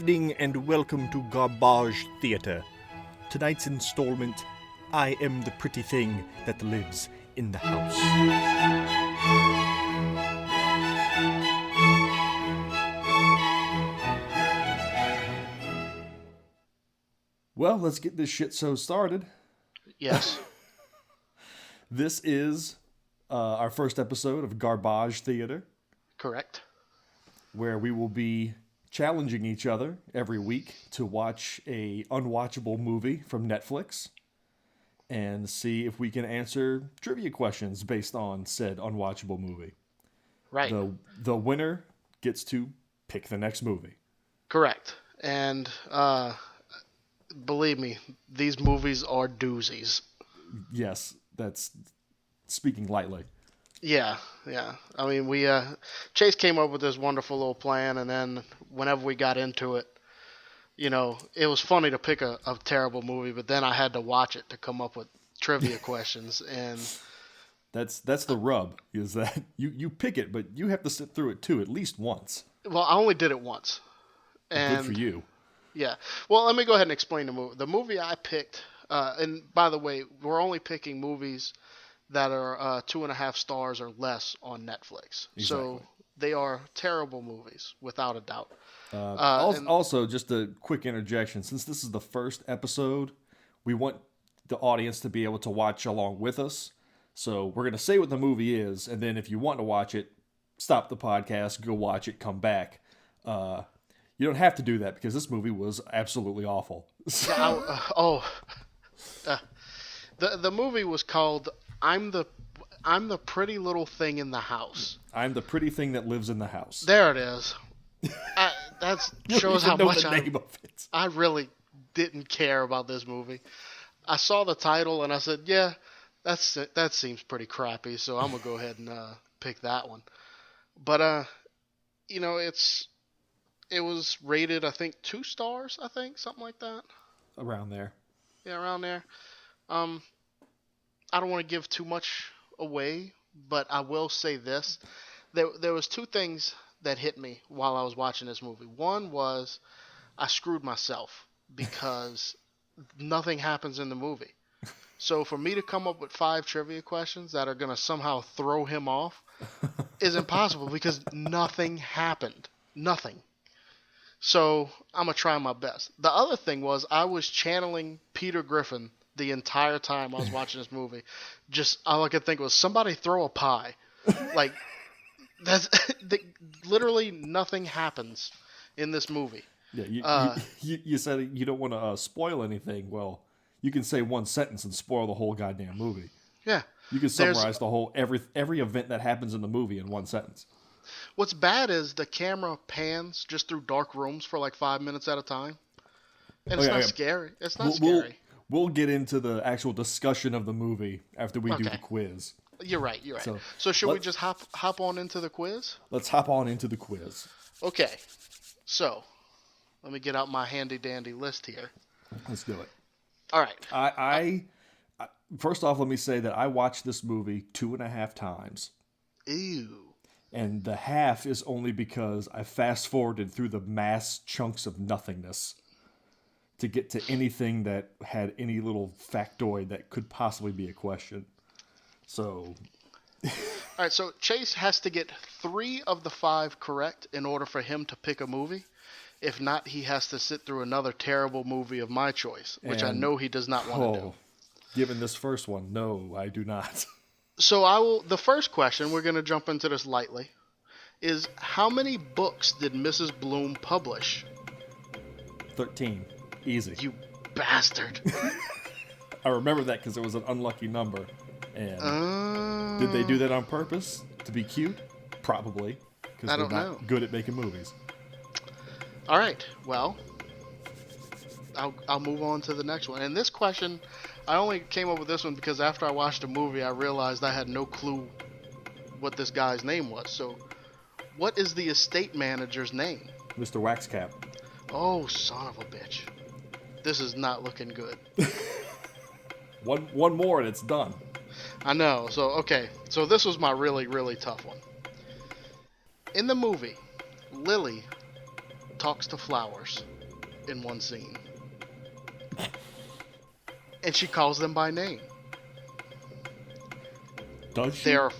evening and welcome to Garbage Theatre. Tonight's installment, I am the pretty thing that lives in the house. Well, let's get this shit show started. Yes. This is our first episode of Garbage Theatre. Correct. Where we will be challenging each other every week to watch a unwatchable movie from Netflix and see if we can answer trivia questions based on said unwatchable movie. Right. The winner gets to pick the next movie. Correct. And believe me, these movies are doozies. Yes, that's speaking lightly. Yeah. I mean, Chase came up with this wonderful little plan, and then whenever we got into it, you know, it was funny to pick a terrible movie, but then I had to watch it to come up with trivia questions, and that's the rub, is that you pick it, but you have to sit through it too at least once. Well, I only did it once. And good for you. Yeah. Well, let me go ahead and explain the movie. The movie I picked, and by the way, we're only picking movies that are 2.5 stars or less on Netflix. Exactly. So they are terrible movies, without a doubt. Also, just a quick interjection. Since this is the first episode, we want the audience to be able to watch along with us. So we're going to say what the movie is, and then if you want to watch it, stop the podcast, go watch it, come back. You don't have to do that because this movie was absolutely awful. The movie was called I'm the pretty little thing in the house. I'm the pretty thing that lives in the house. There it is. That shows how much I really didn't care about this movie. I saw the title and I said, yeah, that seems pretty crappy, so I'm gonna go ahead and pick that one. But you know, it was rated, I think, 2 stars, something like that. Around there. Yeah, around there. I don't want to give too much away, but I will say this. There was 2 things that hit me while I was watching this movie. One was I screwed myself because nothing happens in the movie. So for me to come up with 5 trivia questions that are going to somehow throw him off is impossible because nothing happened. Nothing. So I'm going to try my best. The other thing was I was channeling Peter Griffin the entire time I was watching this movie. Just all I could think was somebody throw a pie. Like, literally nothing happens in this movie. Yeah, you said you don't want to spoil anything. Well, you can say one sentence and spoil the whole goddamn movie. Yeah. You can summarize the whole every event that happens in the movie in one sentence. What's bad is the camera pans just through dark rooms for like 5 minutes at a time. And it's not scary. It's not scary. We'll get into the actual discussion of the movie after we do the quiz. You're right. So should we just hop on into the quiz? Let's hop on into the quiz. Okay. So, let me get out my handy-dandy list here. Let's do it. All right. I first off, let me say that I watched this movie 2.5 times. Ew. And the half is only because I fast-forwarded through the mass chunks of nothingness to get to anything that had any little factoid that could possibly be a question. So... All right, so Chase has to get 3 of the 5 correct in order for him to pick a movie. If not, he has to sit through another terrible movie of my choice, which I know he does not want to do. Given this first one, no, I do not. So the first question, we're going to jump into this lightly, is how many books did Mrs. Bloom publish? 13. Easy. You bastard. I remember that because it was an unlucky number. And did they do that on purpose? To be cute? Probably. Because they're not good at making movies. All right. Well, I'll move on to the next one. And this question, I only came up with this one because after I watched the movie, I realized I had no clue what this guy's name was. So, what is the estate manager's name? Mr. Waxcap. Oh, son of a bitch. This is not looking good. One more and it's done. I know. So, okay. So this was my really, really tough one. In the movie, Lily talks to flowers. in one scene. And she calls them by name. Does she? There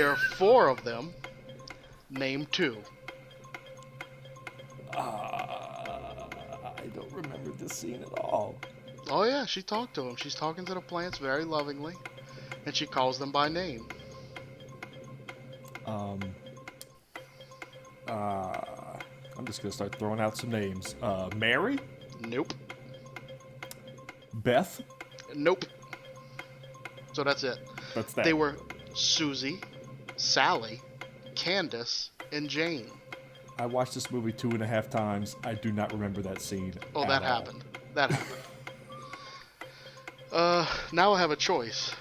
are four of them. Name two. I don't remember this scene at all. Oh yeah, she talked to them. She's talking to the plants very lovingly, and she calls them by name. I'm just gonna start throwing out some names. Mary? Nope. Beth? Nope. So that's it. That's that. They were Susie, Sally, Candace, and Jane. I watched this movie 2.5 times. I do not remember that scene. Oh, that happened. That happened. Now I have a choice.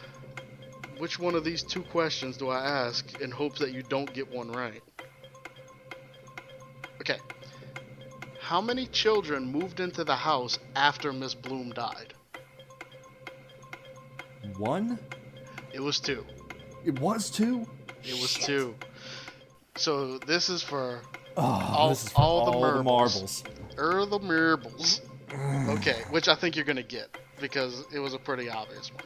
Which one of these two questions do I ask in hopes that you don't get one right? Okay. How many children moved into the house after Miss Bloom died? One? It was two. It was two? It was two. So this is for This is for all the marbles. The marbles. Okay, which I think you're gonna get because it was a pretty obvious one.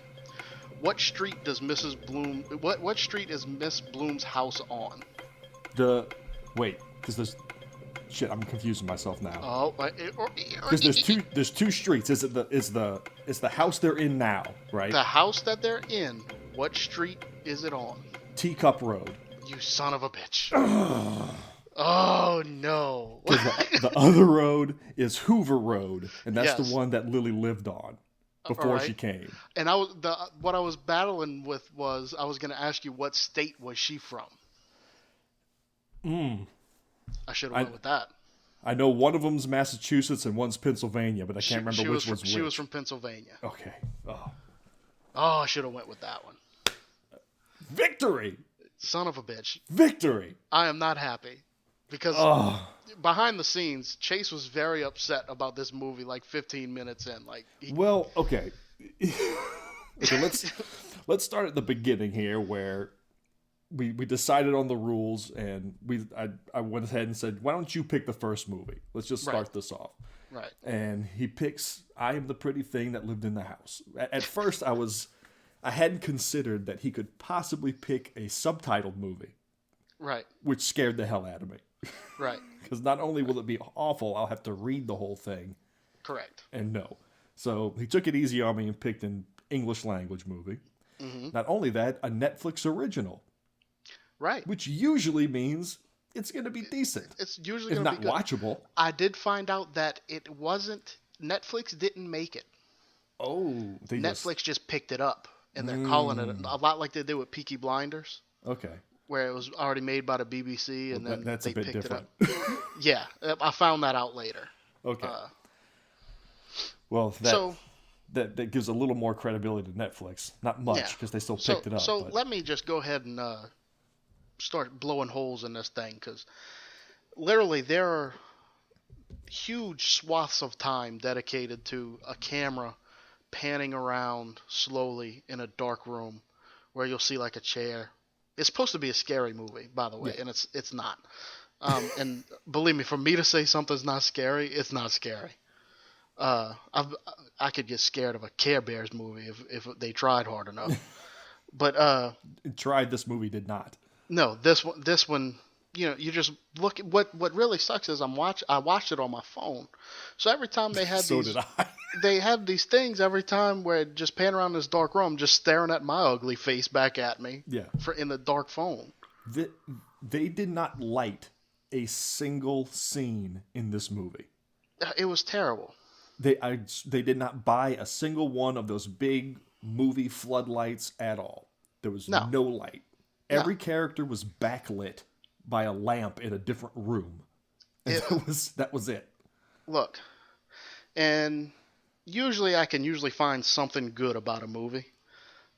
What street does Mrs. Bloom? What street is Miss Bloom's house on? Wait, because there's shit. I'm confusing myself now. Oh, Because there's two streets. Is the house they're in now, right? The house that they're in. What street is it on? Teacup Road. You son of a bitch. Oh no. The other road is Hoover Road, and that's Yes. the one that Lily lived on before Alright. she came. And what I was battling with was I was going to ask you what state was she from. I should have went with that. I know one of them's Massachusetts and one's Pennsylvania, but I can't remember which was which. She was from Pennsylvania. Okay. Oh. Oh, I should have went with that one. Victory! Son of a bitch. Victory! I am not happy because behind the scenes, Chase was very upset about this movie like 15 minutes in. Well, okay. Okay, let's start at the beginning here where we decided on the rules and I went ahead and said, why don't you pick the first movie? Let's just start this off. Right. And he picks I Am the Pretty Thing That Lived in the House. At first I hadn't considered that he could possibly pick a subtitled movie. Right. Which scared the hell out of me. Right. Because not only will it be awful, I'll have to read the whole thing. Correct. And no. So he took it easy on me and picked an English language movie. Mm-hmm. Not only that, a Netflix original. Right. Which usually means it's going to be decent. It's usually going to be good. It's not watchable. I did find out that it wasn't... Netflix didn't make it. Oh. Netflix just picked it up. And they're calling it a lot like they did with Peaky Blinders. Okay. Where it was already made by the BBC and then that's they a bit picked different. it up. Yeah. I found that out later. Okay. Well, that gives a little more credibility to Netflix. Not much, because they still picked it up. So let me just go ahead and start blowing holes in this thing, because literally there are huge swaths of time dedicated to a camera panning around slowly in a dark room where you'll see like a chair. It's supposed to be a scary movie, by the way, and it's not. And believe me, for me to say something's not scary, it's not scary. I could get scared of a Care Bears movie if they tried hard enough. But tried. This movie did not. No, this one, you know, you just look at what really sucks is I watched it on my phone. So every time they had they had these things every time where it just pan around this dark room, just staring at my ugly face back at me. Yeah. In the dark phone. They did not light a single scene in this movie. It was terrible. They did not buy a single one of those big movie floodlights at all. There was no light. Every character was backlit by a lamp in a different room. And that was it. Look, and usually I can find something good about a movie.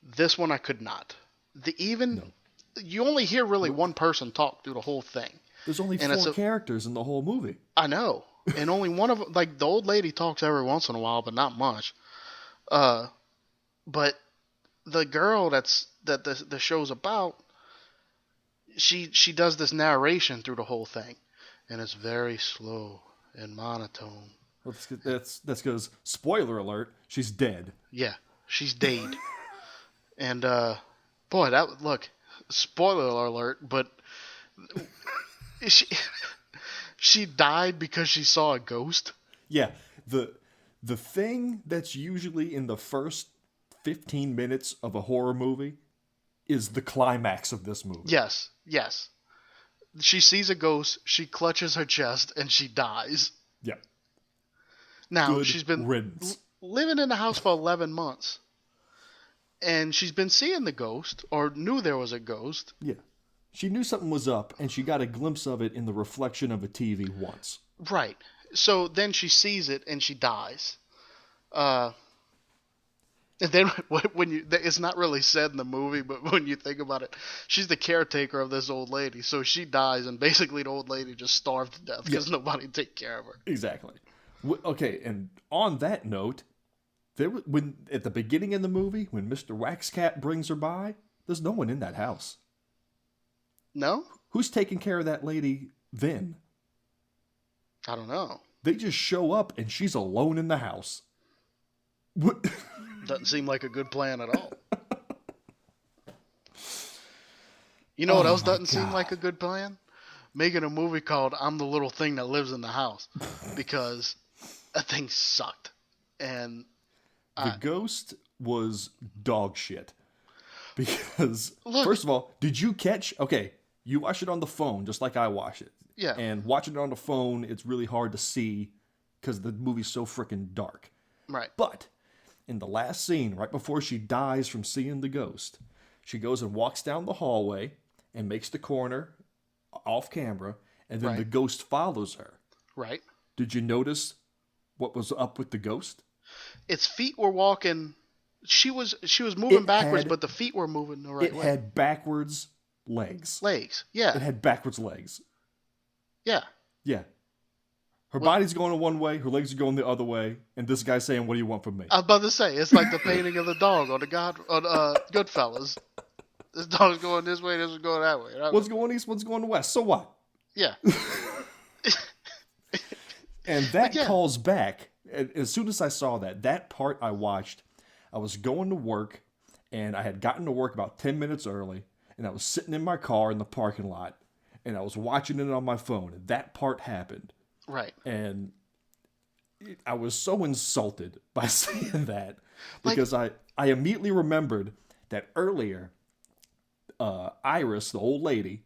This one I could not. You only hear really one person talk through the whole thing. There's only 4 characters in the whole movie. I know. And only one of them, like the old lady talks every once in a while, but not much. But the girl that the show's about, she does this narration through the whole thing, and it's very slow and monotone. Well, that's because spoiler alert, she's dead. Yeah, she's dead. And boy, look, spoiler alert, but she she died because she saw a ghost. Yeah, the thing that's usually in the first 15 minutes of a horror movie is the climax of this movie. Yes, yes. She sees a ghost, she clutches her chest, and she dies. Yeah. Now, Good she's been riddance. living in the house for 11 months. And she's been seeing the ghost, or knew there was a ghost. Yeah. She knew something was up, and she got a glimpse of it in the reflection of a TV once. Right. So then she sees it, and she dies. And then when it's not really said in the movie, but when you think about it, she's the caretaker of this old lady. So she dies, and basically the old lady just starved to death because nobody take care of her. Exactly. Okay, and on that note, when at the beginning of the movie, when Mr. Waxcat brings her by, there's no one in that house. No? Who's taking care of that lady then? I don't know. They just show up and she's alone in the house. What? Doesn't seem like a good plan at all. You know what else doesn't seem like a good plan? Making a movie called I'm the Little Thing That Lives in the House. Because that thing sucked. And the ghost was dog shit. Because, first of all, did you catch... Okay, you watch it on the phone just like I watch it. Yeah. And watching it on the phone, it's really hard to see because the movie's so freaking dark. Right. But in the last scene, right before she dies from seeing the ghost, she goes and walks down the hallway and makes the corner off camera, and then the ghost follows her. Right. Did you notice what was up with the ghost? Its feet were walking. She was moving backwards, but the feet were moving the right way. It had backwards legs. Legs. Yeah. It had backwards legs. Yeah. Yeah. Her body's going one way, her legs are going the other way, and this guy's saying, "What do you want from me?" I was about to say, it's like the painting of the dog on Goodfellas. This dog's going this way, this is going that way. One's going east, one's going west. So what? Yeah. And that calls back. As soon as I saw that part I watched, I was going to work, and I had gotten to work about 10 minutes early, and I was sitting in my car in the parking lot, and I was watching it on my phone, and that part happened. Right. And I was so insulted by seeing that because I immediately remembered that earlier, Iris, the old lady,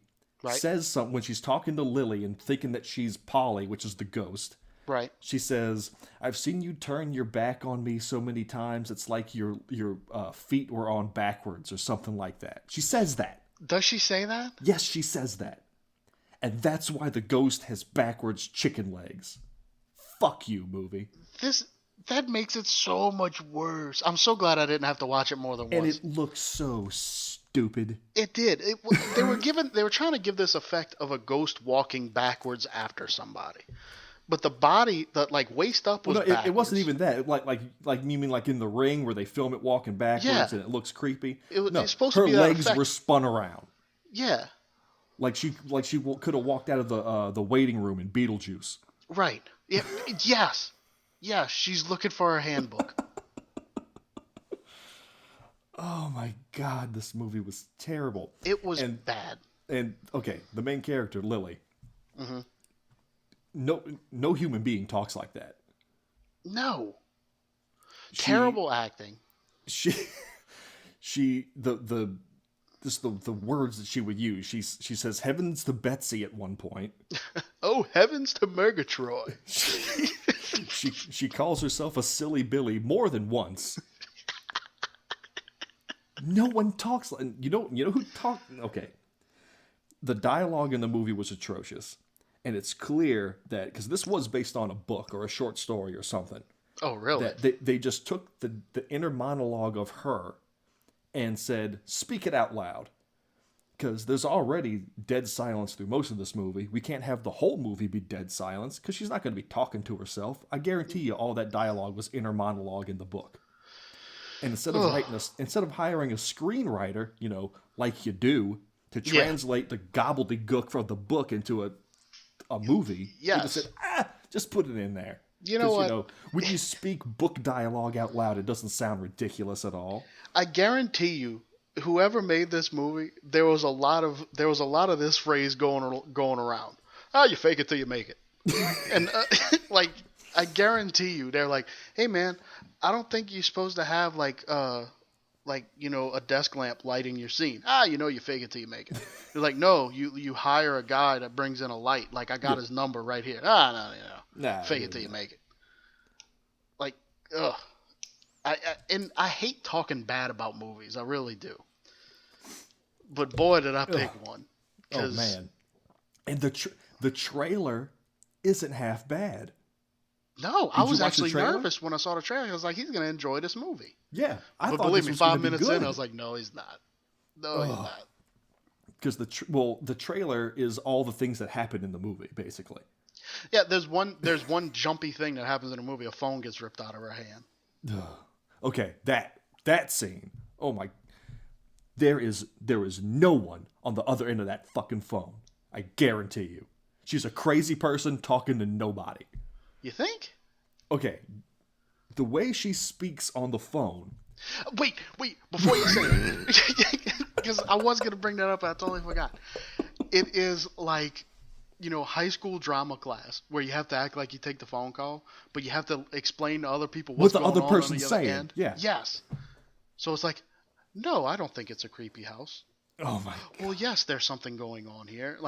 says something when she's talking to Lily and thinking that she's Polly, which is the ghost. Right. She says, "I've seen you turn your back on me so many times, it's like your feet were on backwards," or something like that. She says that. Does she say that? Yes, she says that. And that's why the ghost has backwards chicken legs. Fuck you, movie. That makes it so much worse. I'm so glad I didn't have to watch it more than once. And it looks so stupid. It did. They were trying to give this effect of a ghost walking backwards after somebody. But the body, the waist up was backwards. It wasn't even that. You mean like in The Ring where they film it walking backwards and it looks creepy? It's supposed to be her that legs effect. were spun around. Yeah. Like she could have walked out of the waiting room in Beetlejuice. Right. Yes. Yes, she's looking for her handbook. Oh my God, this movie was terrible. It was bad. And okay, the main character, Lily. Mm-hmm. No human being talks like that. No. Terrible acting. The words that she would use. She says "heavens to Betsy" at one point. Oh, heavens to Murgatroyd. She calls herself a silly Billy more than once. No one talks like you know who talk. Okay, the dialogue in the movie was atrocious, and it's clear that because this was based on a book or a short story or something. Oh, really? That they just took the inner monologue of her and said, "Speak it out loud." Because there's already dead silence through most of this movie. We can't have the whole movie be dead silence because she's not going to be talking to herself. I guarantee you all that dialogue was inner monologue in the book. And instead of hiring a screenwriter, like you do, to translate the gobbledygook from the book into a movie, yes. they just said, just put it in there. You know what? When you speak book dialogue out loud, it doesn't sound ridiculous at all. I guarantee you, whoever made this movie, there was a lot of this phrase going around. Oh, you fake it till you make it. And like, I guarantee you, they're like, hey man, I don't think you're supposed to have a desk lamp lighting your scene. You fake it till you make it. They're like, no, you hire a guy that brings in a light. Like, I got his number right here. No, fake it till you make it. Like, ugh. I hate talking bad about movies. I really do. But boy, did I pick one. Oh man! And the trailer isn't half bad. No, I was actually nervous when I saw the trailer. I was like, he's going to enjoy this movie. Yeah, but believe me, 5 minutes in, I was like, no, he's not. No, he's not. Because the trailer is all the things that happen in the movie, basically. Yeah, there's one jumpy thing that happens in a movie. A phone gets ripped out of her hand. Okay, that scene. Oh my! There is no one on the other end of that fucking phone. I guarantee you. She's a crazy person talking to nobody. You think? Okay, the way she speaks on the phone. Wait, before you say it, because I was gonna bring that up, I totally forgot. It is like, high school drama class where you have to act like you take the phone call, but you have to explain to other people what's going on the other end. Yeah. Yes. So it's like, no, I don't think it's a creepy house. Oh my God. Well, yes, there's something going on here.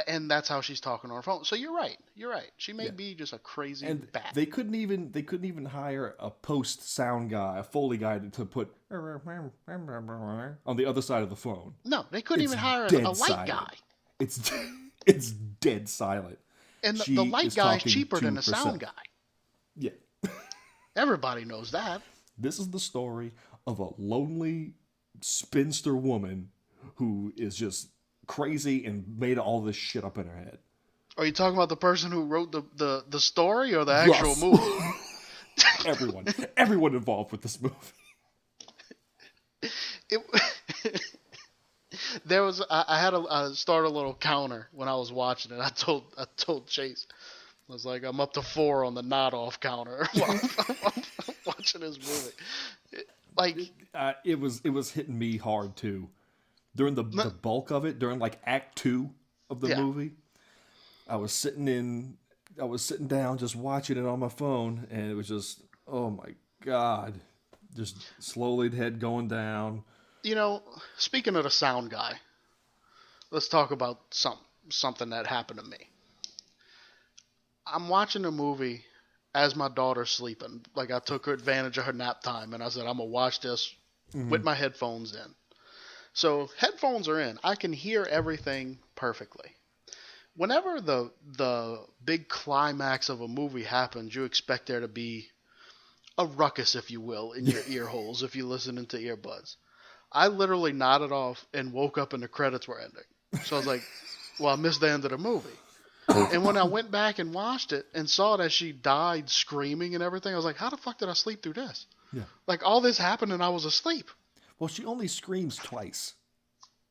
And that's how she's talking on her phone. So you're right. You're right. She may be just a crazy bat. They couldn't even hire a post sound guy, a Foley guy to put on the other side of the phone. No, they couldn't even hire a light guy. It's dead silent. And the light guy is cheaper than the sound guy. Yeah. Everybody knows that. This is the story of a lonely spinster woman who is just crazy and made all this shit up in her head. Are you talking about the person who wrote the story or the actual movie? Everyone involved with this movie. I had to start a little counter when I was watching it. I told Chase, I was like, I'm up to 4 on the nod off counter while I'm watching this movie. It was hitting me hard too. During the bulk of it, during like Act 2 of the movie, I was sitting down just watching it on my phone, and it was just, oh my God, just slowly the head going down. Speaking of the sound guy, let's talk about something that happened to me. I'm watching a movie as my daughter's sleeping. Like, I took her advantage of her nap time, and I said, I'm going to watch this with my headphones in. So headphones are in. I can hear everything perfectly. Whenever the big climax of a movie happens, you expect there to be a ruckus, if you will, in your ear holes if you listen into earbuds. I literally nodded off and woke up and the credits were ending. So I was like, well, I missed the end of the movie. And when I went back and watched it and saw that she died screaming and everything, I was like, how the fuck did I sleep through this? Yeah. Like, all this happened and I was asleep. Well, she only screams twice.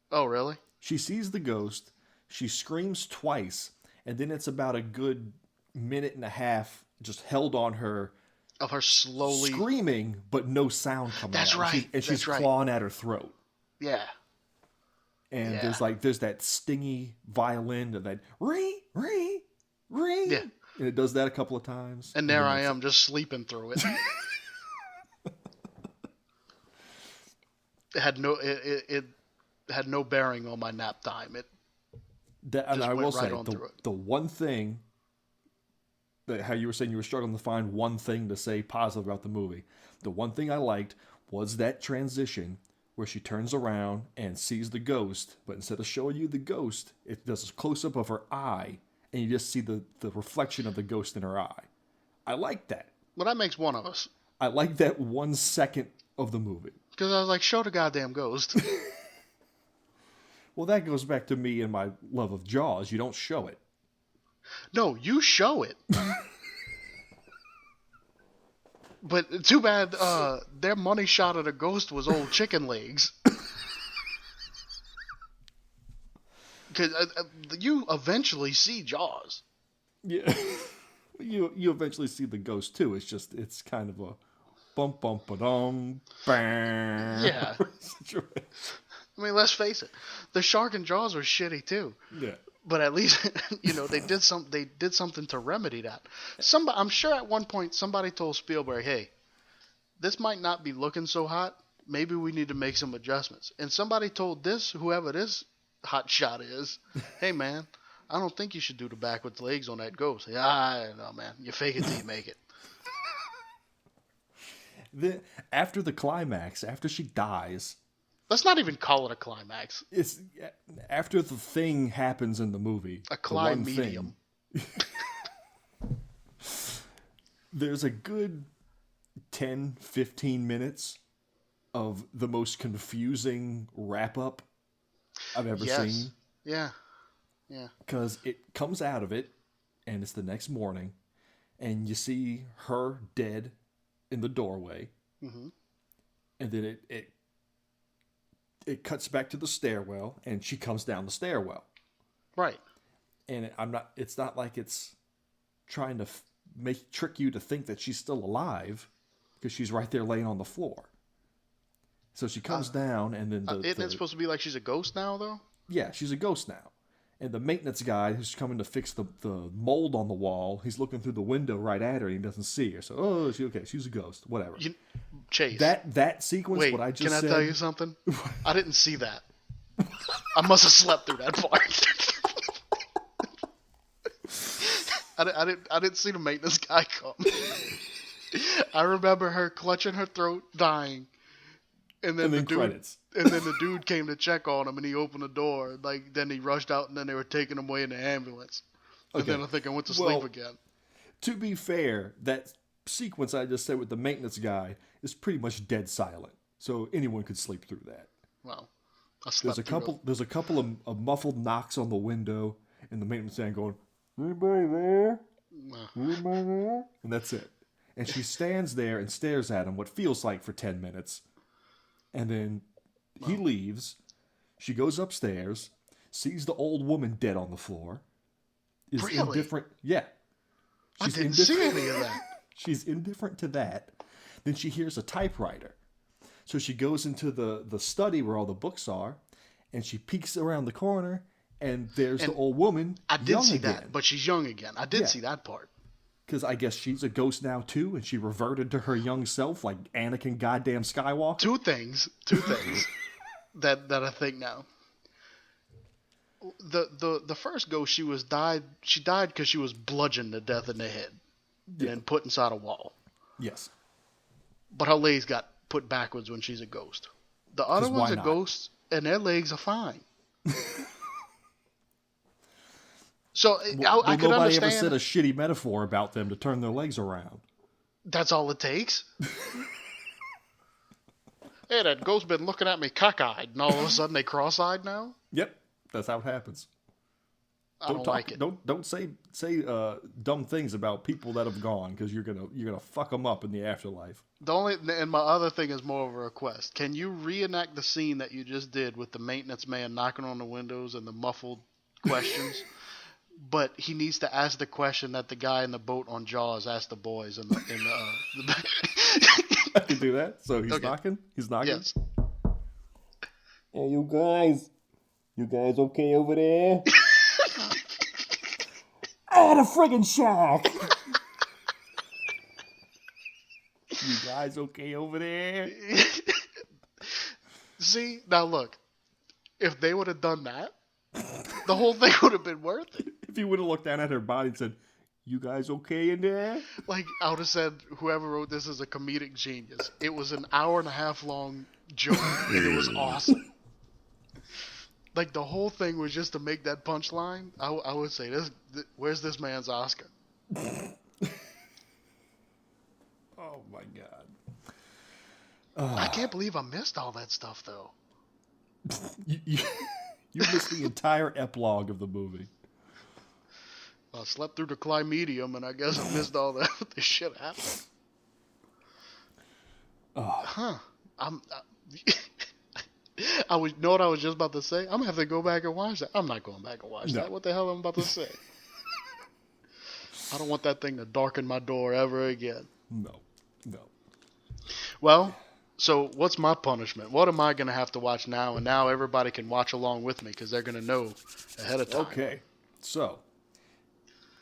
Oh, really? She sees the ghost, she screams twice, and then it's about a good minute and a half just held on her. Of her slowly screaming, but no sound coming out. That's right. She's clawing at her throat. Yeah. And there's that stingy violin that ring, ring, ring. Yeah. And it does that a couple of times. And there I am just sleeping through it. It had no bearing on my nap time. And I will say the one thing that, how you were saying you were struggling to find one thing to say positive about the movie. The one thing I liked was that transition where she turns around and sees the ghost, but instead of showing you the ghost, it does a close-up of her eye, and you just see the reflection of the ghost in her eye. I like that. Well, that makes one of us. I like that 1 second of the movie. Because I was like, show the goddamn ghost. Well, that goes back to me and my love of Jaws. You don't show it. No, you show it. But too bad their money shot at a ghost was old chicken legs. Because you eventually see Jaws. Yeah. You eventually see the ghost too. It's kind of a bump bump ba dum bang. Yeah. I mean, let's face it, the shark and Jaws were shitty too. Yeah. But at least they did something to remedy that. I'm sure at one point somebody told Spielberg, "Hey, this might not be looking so hot. Maybe we need to make some adjustments." And somebody told whoever this hot shot is, "Hey man, I don't think you should do the backwards legs on that ghost." Yeah, I know, man. You fake it till you make it. After the climax, after she dies, let's not even call it a climax. It's after the thing happens in the movie. A climax. There's a good 10, 15 minutes of the most confusing wrap-up I've ever seen. Yeah. Yeah. Because it comes out of it, and it's the next morning, and you see her dead in the doorway. Mm-hmm. And then it cuts back to the stairwell, and she comes down the stairwell. Right. And it's not like it's trying to trick you to think that she's still alive, because she's right there laying on the floor. So she comes down, and then isn't it supposed to be like she's a ghost now, though? Yeah, she's a ghost now. And the maintenance guy who's coming to fix the mold on the wall, he's looking through the window right at her, and he doesn't see her. So, she's a ghost. Whatever. Chase. That sequence, wait, what I just said... Can I tell you something? I didn't see that. I must have slept through that part. I didn't see the maintenance guy come. I remember her clutching her throat, dying. And then credits. And then the dude came to check on him, and he opened the door. Then he rushed out, and then they were taking him away in the ambulance. And then I think I went to sleep again. To be fair, that sequence I just said with the maintenance guy is pretty much dead silent. So anyone could sleep through that. Well, I slept There's a couple of muffled knocks on the window, and the maintenance guy going, "Anybody there? Anybody there?" And that's it. And she stands there and stares at him what feels like for 10 minutes. And then he leaves. She goes upstairs, sees the old woman dead on the floor. Is indifferent. Yeah. I didn't see any of that. She's indifferent to that. Then she hears a typewriter. So she goes into the study where all the books are, and she peeks around the corner, and there's the old woman. I did see that, but she's young again. I did see that part. Because I guess she's a ghost now too, and she reverted to her young self like Anakin goddamn Skywalker. Two things that I think now. The first ghost she died because she was bludgeoned to death in the head and put inside a wall. Yes. But her legs got put backwards when she's a ghost. The other ones are ghosts, and their legs are fine. So I could nobody understand. ever said a shitty metaphor about them to turn their legs around. That's all it takes. Hey, that ghost been looking at me cockeyed, and all of a sudden they cross-eyed now. Yep, that's how it happens. I don't like it. Don't say dumb things about people that have gone, because you're gonna fuck them up in the afterlife. And my other thing is more of a request. Can you reenact the scene that you just did with the maintenance man knocking on the windows and the muffled questions? But he needs to ask the question that the guy in the boat on Jaws asked the boys in the I can do that. So he's knocking? He's knocking? Yes. Hey, you guys okay over there? I had a friggin' shark. You guys okay over there? See, now look, if they would have done that, the whole thing would have been worth it. If he would have looked down at her body and said, "You guys okay in there?" Like, I would have said, whoever wrote this is a comedic genius. It was an hour-and-a-half long joke, and it was awesome. Like, the whole thing was just to make that punchline. I would say, where's this man's Oscar? Oh, my God. I can't believe I missed all that stuff, though. You missed the entire epilogue of the movie. I slept through the Climedium, and I guess I missed all that. This shit happened. Know what I was just about to say? I'm gonna have to go back and watch that. I'm not going back and watch that. What the hell am I about to say? I don't want that thing to darken my door ever again. No, no. Well, so what's my punishment? What am I going to have to watch now? And now everybody can watch along with me because they're going to know ahead of time. Okay, so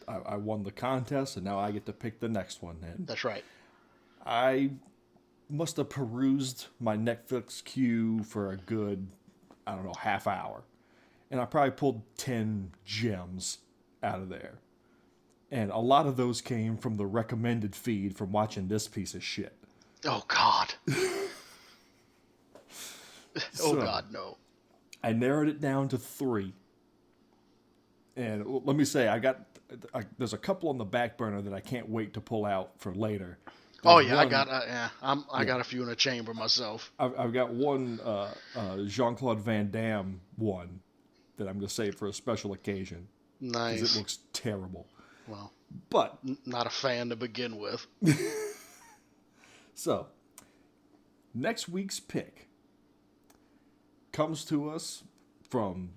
I won the contest, and now I get to pick the next one. And That's right. I must have perused my Netflix queue for a good, I don't know, half hour. And I probably pulled 10 gems out of there. And a lot of those came from the recommended feed from watching this piece of shit. Oh, God. So, God, no. I narrowed it down to 3. And let me say, there's a couple on the back burner that I can't wait to pull out for later. Oh, There's yeah, one- I got a few in a chamber myself. I've got one Jean-Claude Van Damme one that I'm going to save for a special occasion. Nice. Because it looks terrible. Well, But, not a fan to begin with. so, next week's pick comes to us from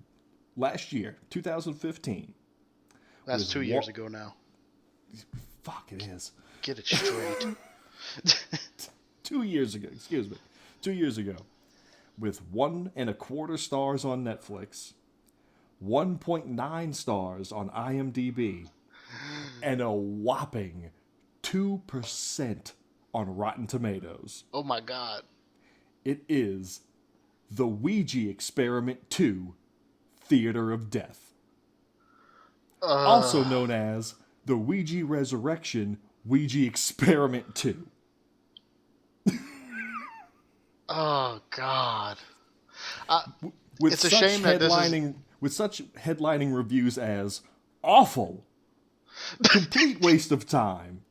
last year, 2015. That's With 2 years ago now. Fuck, it is. Get it straight. 2 years ago, excuse me. 2 years ago. With 1.25 stars on Netflix, 1.9 stars on IMDb, and a whopping 2% on Rotten Tomatoes. Oh, my God. It is The Ouija Experiment 2, Theater of Death. Also known as The Ouija Resurrection, Ouija Experiment 2. Oh, God. With It's a such shame that this is- headlining, with such headlining reviews as awful, complete waste of time,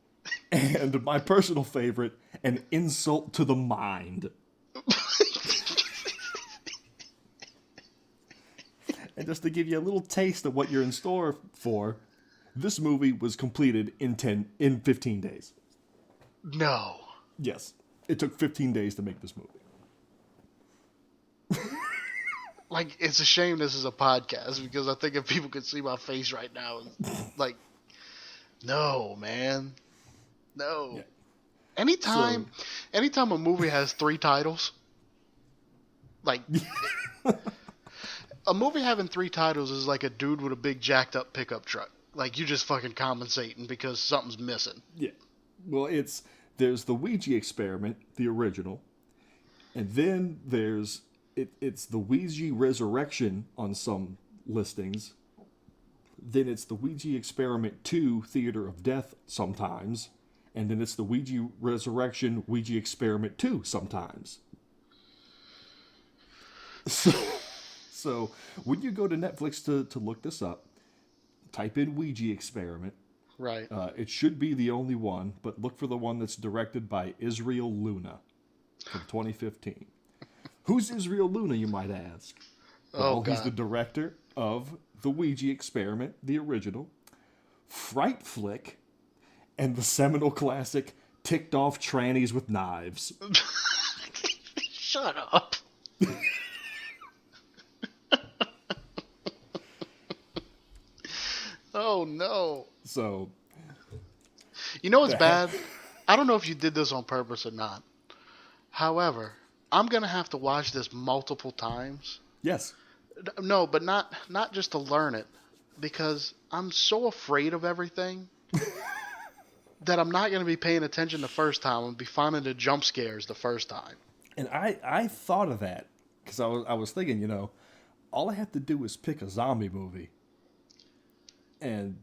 and my personal favorite, an insult to the mind. And just to give you a little taste of what you're in store for, this movie was completed in 15 days. No. Yes, it took 15 days to make this movie. Like, it's a shame this is a podcast because I think if people could see my face right now, like, no, man. No. Yeah. Anytime a movie has 3 titles, like, a movie having 3 titles is like a dude with a big jacked up pickup truck. Like, you just fucking compensating because something's missing. Yeah. Well, there's the Ouija Experiment, the original, and then it's the Ouija Resurrection on some listings. Then it's the Ouija Experiment 2, Theater of Death sometimes, and then it's the Ouija Resurrection, Ouija Experiment 2 sometimes. So when you go to Netflix to look this up, type in Ouija Experiment. Right. It should be the only one, but look for the one that's directed by Israel Luna from 2015. Who's Israel Luna, you might ask? Well, he's the director of The Ouija Experiment, the original, Fright Flick, and the seminal classic Ticked Off Trannies with Knives. Shut up. Oh, no. So, you know what's bad? I don't know if you did this on purpose or not. However, I'm going to have to watch this multiple times. yes. No, but not just to learn it, because I'm so afraid of everything that I'm not going to be paying attention the first time. I'm going to be finding the jump scares the first time. And I thought of that because I was thinking, all I have to do is pick a zombie movie, and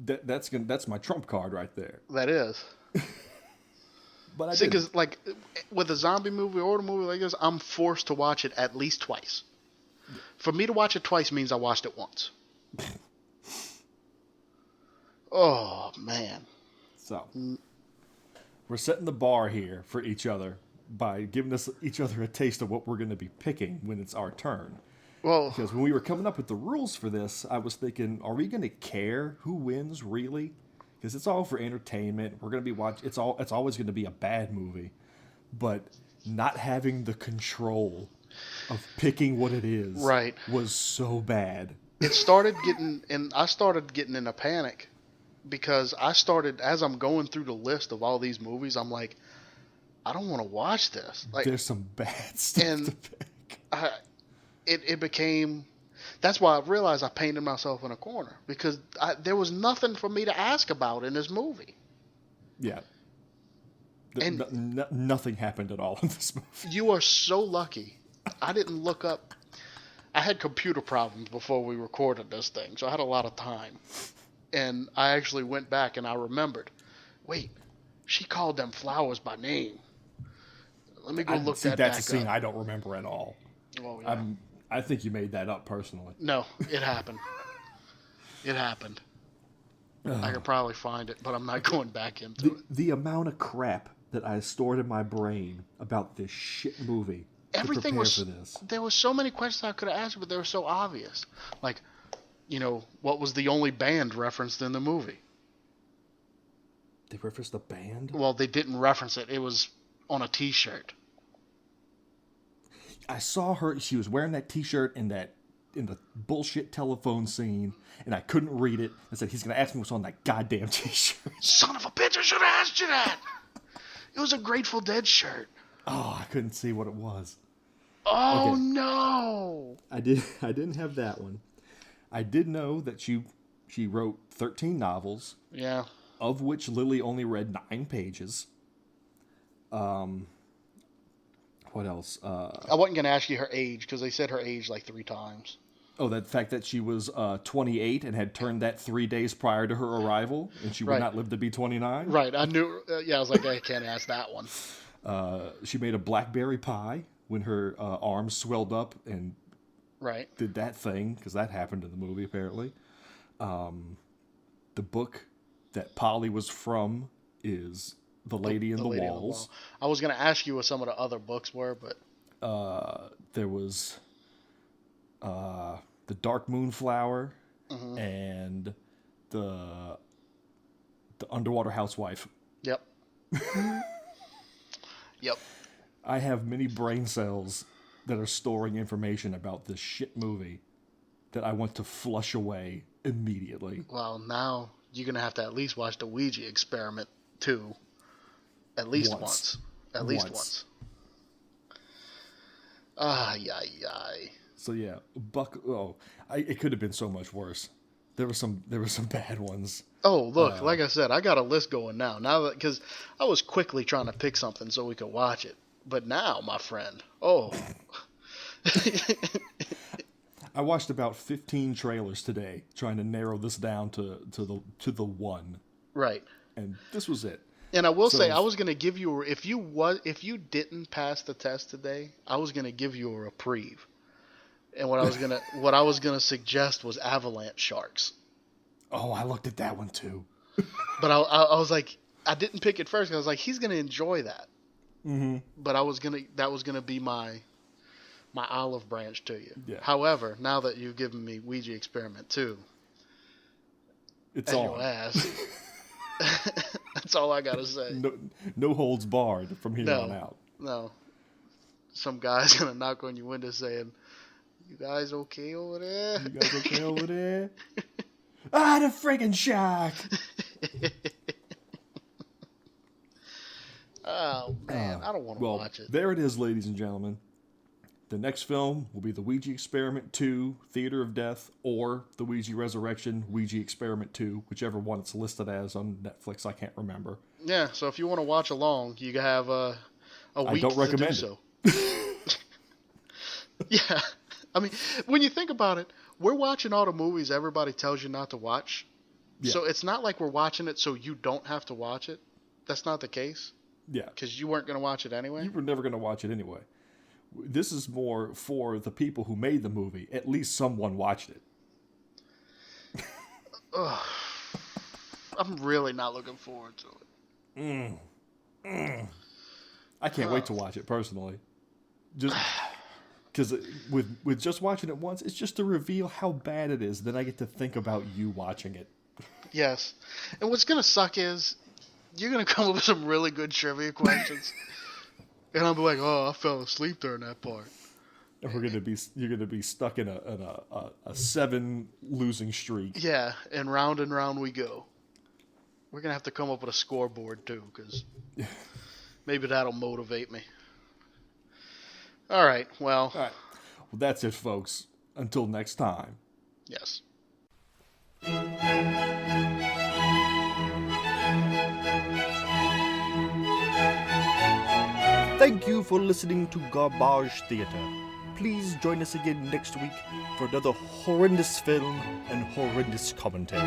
that's my trump card right there. That is. But I See, didn't. because like with a zombie movie or a movie like this, I'm forced to watch it at least twice. For me to watch it twice means I watched it once. Oh, man. So we're setting the bar here for each other by giving each other a taste of what we're going to be picking when it's our turn. Well, Because when we were coming up with the rules for this, I was thinking, are we going to care who wins, really? Because it's all for entertainment. We're going to be watching. It's always going to be a bad movie, but not having the control of picking what it is Right. was so bad. it started getting, and I started getting in a panic because I started, as I'm going through the list of all these movies, I'm like, I don't want to watch this. Like, There's some bad stuff and to pick. it became. That's why I realized I painted myself in a corner because there was nothing for me to ask about in this movie. Yeah. And Nothing happened at all in this movie. you are so lucky. I didn't look up. I had computer problems before we recorded this thing, so I had a lot of time. And I actually went back and I remembered. Wait, she called them flowers by name. Let me go look that back up. That's a scene I don't remember at all. Oh, yeah. I think you made that up personally. No, it happened. It happened. I could probably find it, but I'm not going back into it. The amount of crap that I stored in my brain about this shit movie Everything was. for this. There were so many questions I could have asked, but they were so obvious. Like, what was the only band referenced in the movie? They referenced the band? Well, they didn't reference it. It was on a T-shirt. I saw her. She was wearing that T-shirt in the bullshit telephone scene, and I couldn't read it. I said, he's going to ask me what's on that goddamn T-shirt. Son of a bitch, I should have asked you that. It was a Grateful Dead shirt. Oh, I couldn't see what it was. Oh, Okay. no. I didn't have that one. I did know that she wrote 13 novels, Yeah. of which Lily only read 9 pages. What else? I wasn't going to ask you her age because they said her age like 3 times. Oh, that fact that she was 28 and had turned that 3 days prior to her arrival, and she would Right. not live to be 29. Right. I knew. I was like, I can't ask that one. She made a blackberry pie when her arms swelled up and Right. did that thing, because that happened in the movie, apparently. The book that Polly was from is The Lady in the Lady on Walls. Wall. I was going to ask you what some of the other books were, but There was The Dark Moonflower and the Underwater Housewife. yep. Yep. I have many brain cells that are storing information about this shit movie that I want to flush away immediately. Well, now you're going to have to at least watch the Ouija experiment too. At least once. At least once. Ay. So yeah, it could have been so much worse. There were some bad ones. Oh, look, like I said, I got a list going now. Now that, because I was quickly trying to pick something so we could watch it. But now, my friend, I watched about 15 trailers today trying to narrow this down to the one, right. and this was it. And I will So- say, I was gonna give you if you didn't pass the test today, I was gonna give you a reprieve. And what I was gonna suggest was Avalanche Sharks. Oh, I looked at that one too. But I was like, I didn't pick it first. I was like, he's gonna enjoy that. Mm-hmm. But that was gonna be my olive branch to you. Yeah. However, now that you've given me Ouija Experiment 2, It's at on. your ass. That's all I gotta say. No holds barred from here on out. No. Some guy's gonna knock on your window saying, "You guys okay over there?" You guys okay over there? Ah, the friggin' shark! Oh man, I don't want to watch it. There it is, ladies and gentlemen. The next film will be the Ouija Experiment 2, Theater of Death, or the Ouija Resurrection, Ouija Experiment 2, whichever one it's listed as on Netflix. I can't remember. Yeah, so if you want to watch along, you have a week don't to recommend do so. Yeah, I mean, when you think about it, we're watching all the movies everybody tells you not to watch. Yeah. So it's not like we're watching it so you don't have to watch it. That's not the case, Yeah. because you weren't going to watch it anyway. You were never going to watch it anyway. This is more for the people who made the movie. At least someone watched it. I'm really not looking forward to it. I can't wait to watch it personally. Just because with just watching it once, it's just to reveal how bad it is. Then I get to think about you watching it. Yes. And what's going to suck is you're going to come up with some really good trivia questions. And I'll be like, oh, I fell asleep during that part. And you're gonna be stuck in a 7 losing streak. Yeah, and round we go. We're gonna have to come up with a scoreboard too, because maybe that'll motivate me. All right. Well. All right. Well, that's it, folks. Until next time. Yes. Thank you for listening to Garbage Theatre. Please join us again next week for another horrendous film and horrendous commentary.